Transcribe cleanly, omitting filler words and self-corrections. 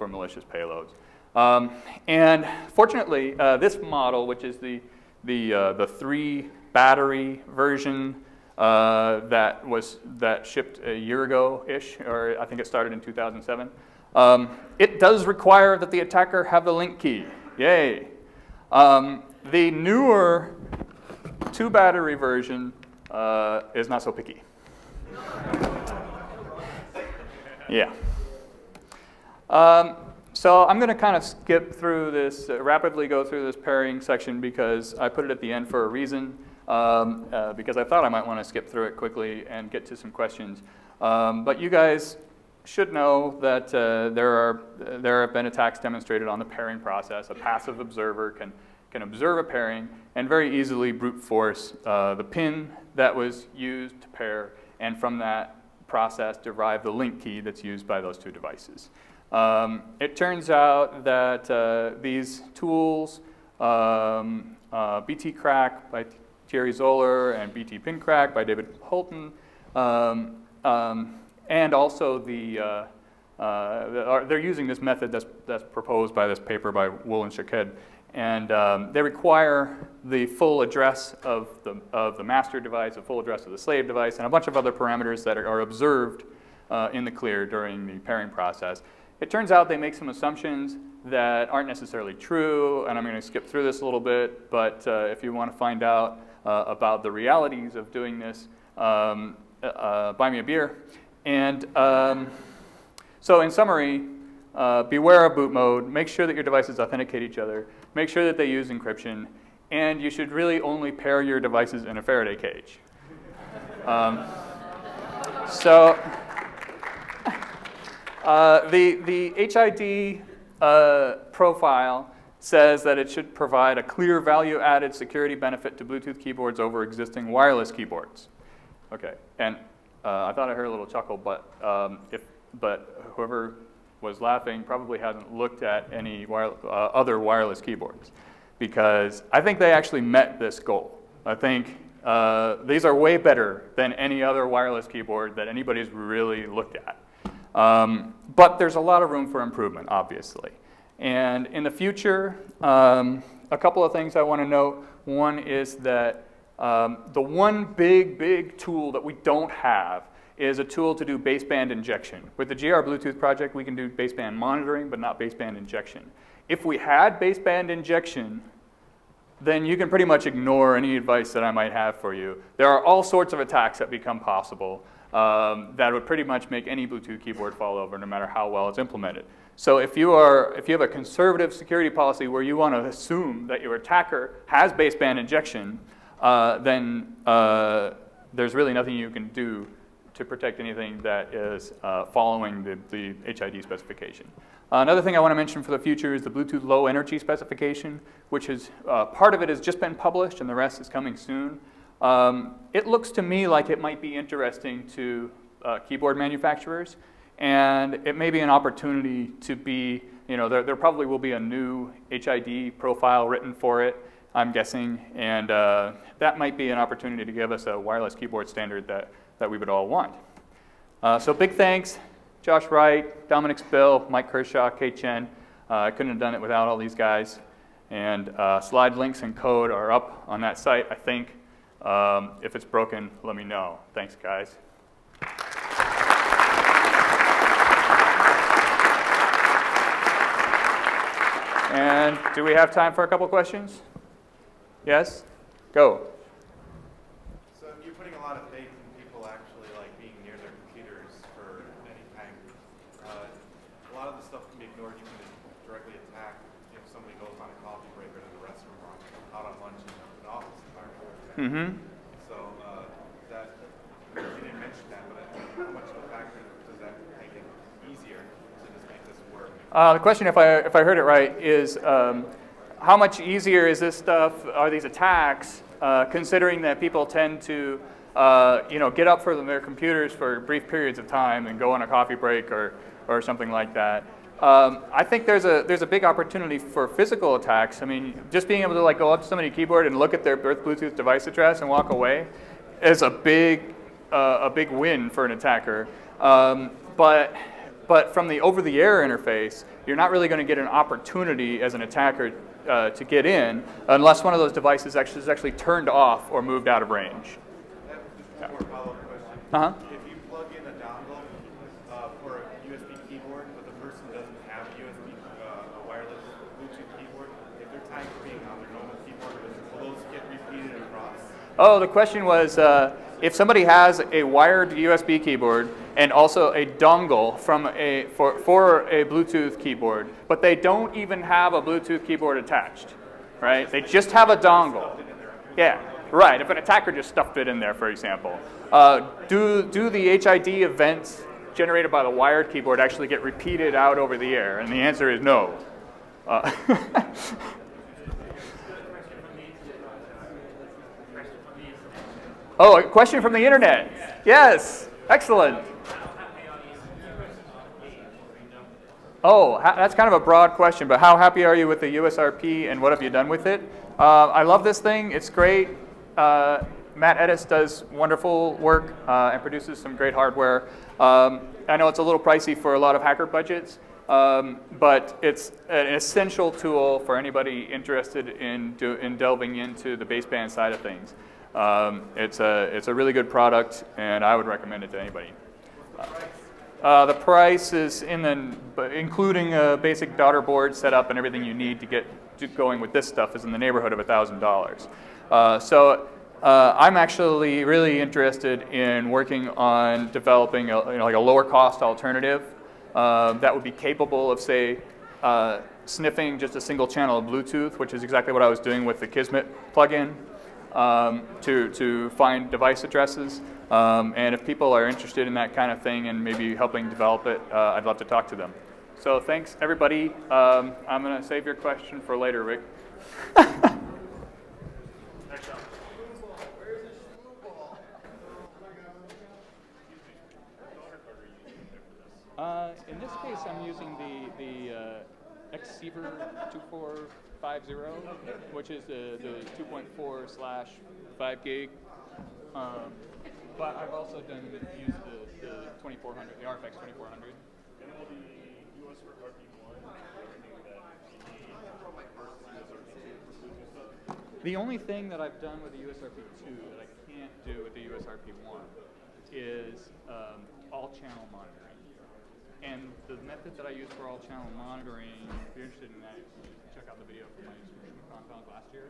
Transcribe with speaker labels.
Speaker 1: for malicious payloads. And fortunately, this model, which is the 3-battery version that shipped a year ago-ish, or I think it started in 2007, it does require that the attacker have the link key. Yay. The newer 2-battery version is not so picky. Yeah. So I'm going to kind of skip through this, rapidly go through this pairing section because I put it at the end for a reason, because I thought I might want to skip through it quickly and get to some questions. But you guys should know that there have been attacks demonstrated on the pairing process. A passive observer can observe a pairing and very easily brute force the pin that was used to pair, and from that process derive the link key that's used by those two devices. It turns out that these tools, BT Crack by Thierry Zoller and BT Pin Crack by David Holton, and also they're using this method that's proposed by this paper by Wool and Shaked, and they require the full address of the master device, the full address of the slave device, and a bunch of other parameters that are observed in the clear during the pairing process. It turns out they make some assumptions that aren't necessarily true, and I'm going to skip through this a little bit, but if you want to find out about the realities of doing this, buy me a beer. And so in summary, beware of boot mode, make sure that your devices authenticate each other, make sure that they use encryption, and you should really only pair your devices in a Faraday cage. The HID profile says that it should provide a clear value-added security benefit to Bluetooth keyboards over existing wireless keyboards. Okay, and I thought I heard a little chuckle, but whoever was laughing probably hasn't looked at any other wireless keyboards, because I think they actually met this goal. I think these are way better than any other wireless keyboard that anybody's really looked at. But there's a lot of room for improvement, obviously. And in the future, a couple of things I want to note. One is that the one big tool that we don't have is a tool to do baseband injection. With the GR Bluetooth project, we can do baseband monitoring, but not baseband injection. If we had baseband injection, then you can pretty much ignore any advice that I might have for you. There are all sorts of attacks that become possible that would pretty much make any Bluetooth keyboard fall over, no matter how well it's implemented. So if you have a conservative security policy where you want to assume that your attacker has baseband injection, then there's really nothing you can do to protect anything that is following the HID specification. Another thing I want to mention for the future is the Bluetooth low energy specification, which is part of it has just been published and the rest is coming soon. It looks to me like it might be interesting to keyboard manufacturers, and it may be an opportunity to be, there probably will be a new HID profile written for it, I'm guessing, and that might be an opportunity to give us a wireless keyboard standard that we would all want. So big thanks, Josh Wright, Dominic Spill, Mike Kershaw, Kate Chen. I couldn't have done it without all these guys. And slide links and code are up on that site, I think. If it's broken, let me know. Thanks, guys. And do we have time for a couple questions? Yes? Go.
Speaker 2: So you're putting a lot of faith in people actually being near their computers for any time. A lot of the stuff can be ignored. You can directly attack if somebody goes on a coffee break or to the restroom or out on lunch in an office environment.
Speaker 1: Mm-hmm.
Speaker 2: So you didn't mention that, but how much of a factor does that make it easier to just make this work?
Speaker 1: The question, if I heard it right, is how much easier is this stuff, are these attacks, considering that people tend to get up from their computers for brief periods of time and go on a coffee break or something like that. I think there's a big opportunity for physical attacks. I mean, just being able to go up to somebody's keyboard and look at their Bluetooth device address and walk away is a big win for an attacker. But But from the over-the-air interface, you're not really going to get an opportunity as an attacker to get in unless one of those devices is actually turned off or moved out of range.
Speaker 2: Just one more follow-up question.
Speaker 1: Uh-huh.
Speaker 2: If you plug in a dongle for a USB keyboard, but the person doesn't have a wireless Bluetooth keyboard, if they're typing on their normal keyboard, will those get repeated across?
Speaker 1: Oh, the question was, if somebody has a wired USB keyboard and also a dongle for a Bluetooth keyboard, but they don't even have a Bluetooth keyboard attached, right? They just have a dongle. Yeah, right. If an attacker just stuffed it in there, for example. Do the HID events generated by the wired keyboard actually get repeated out over the air? And the answer is no. Oh, a question from the internet. Yes, excellent. Oh, that's kind of a broad question, but how happy are you with the USRP and what have you done with it? I love this thing. It's great. Matt Edis does wonderful work and produces some great hardware. I know it's a little pricey for a lot of hacker budgets, but it's an essential tool for anybody interested in delving into the baseband side of things. It's a really good product, and I would recommend it to anybody. The price is including a basic daughter board setup and everything you need to get going with this stuff is in the neighborhood of $1,000. So I'm actually really interested in working on developing like a lower cost alternative that would be capable of, say, sniffing just a single channel of Bluetooth, which is exactly what I was doing with the Kismet plugin. To find device addresses, and if people are interested in that kind of thing and maybe helping develop it, I'd love to talk to them. So thanks, everybody. I'm going to save your question for later, Rick. In this case, I'm using the Xsever 2450, which is the 2.4/5 gig. But I've also used the 2400, the RFX 2400.
Speaker 3: And all the USRP1
Speaker 1: The only thing that I've done with the USRP2 that I can't do with the USRP1 is all-channel monitoring. And the method that I use for all-channel monitoring, if you're interested in that, check out the video from my Shmoocon talk last year.